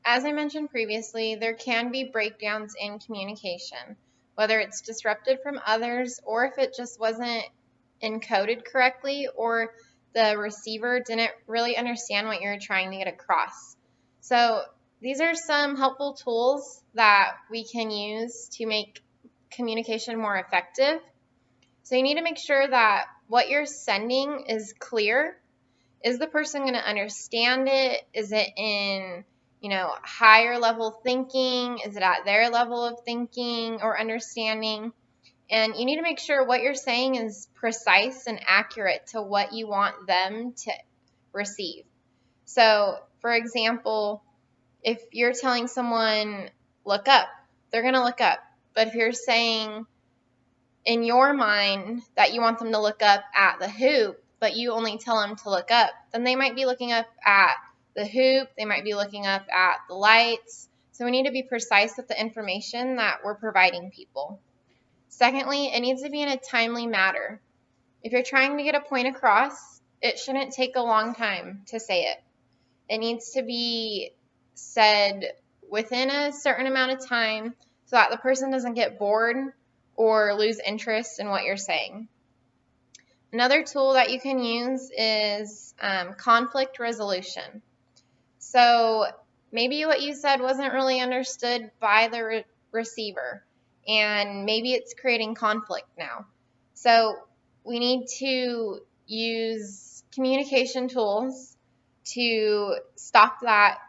as I mentioned previously, there can be breakdowns in communication, whether it's disrupted from others or if it just wasn't encoded correctly or the receiver didn't really understand what you're trying to get across. So these are some helpful tools that we can use to make communication more effective. So you need to make sure that what you're sending is clear. Is the person going to understand it? Is it in, higher level thinking? Is it at their level of thinking or understanding? And you need to make sure what you're saying is precise and accurate to what you want them to receive. So, for example, if you're telling someone, look up, they're going to look up. But if you're saying in your mind that you want them to look up at the hoop, but you only tell them to look up, then they might be looking up at the hoop, they might be looking up at the lights. So we need to be precise with the information that we're providing people. Secondly, it needs to be in a timely manner. If you're trying to get a point across, it shouldn't take a long time to say it. It needs to be said within a certain amount of time so that the person doesn't get bored or lose interest in what you're saying. Another tool that you can use is conflict resolution. So maybe what you said wasn't really understood by the receiver, and maybe it's creating conflict now. So we need to use communication tools to stop that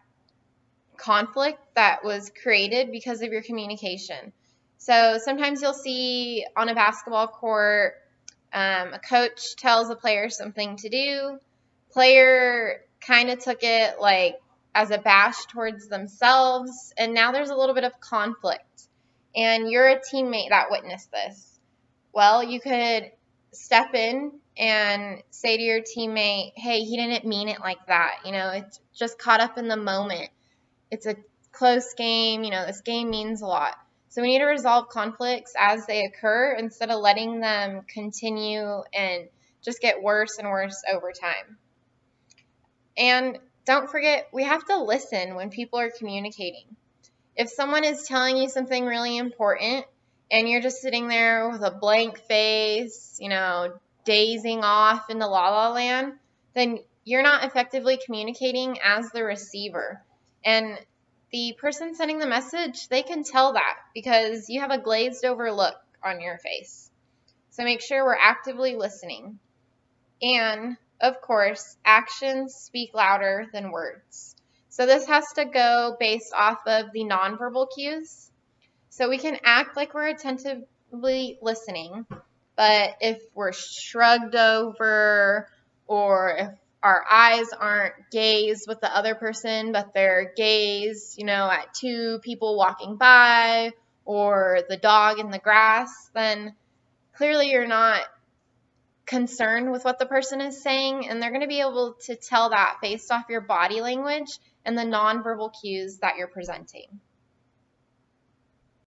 conflict that was created because of your communication. So sometimes you'll see on a basketball court, a coach tells a player something to do. Player kind of took it like as a bash towards themselves, and now there's a little bit of conflict. And you're a teammate that witnessed this. Well, you could step in and say to your teammate, hey, he didn't mean it like that. It's just caught up in the moment. It's a close game. This game means a lot. So we need to resolve conflicts as they occur instead of letting them continue and just get worse and worse over time. And don't forget, we have to listen when people are communicating. If someone is telling you something really important and you're just sitting there with a blank face, dazing off in the la la land, then you're not effectively communicating as the receiver. And the person sending the message, they can tell that because you have a glazed over look on your face. So make sure we're actively listening. And, of course, actions speak louder than words. So this has to go based off of the nonverbal cues. So we can act like we're attentively listening, but if we're shrugged over or if our eyes aren't gazed with the other person, but they're gazed, at two people walking by or the dog in the grass, then clearly you're not concerned with what the person is saying, and they're going to be able to tell that based off your body language and the nonverbal cues that you're presenting.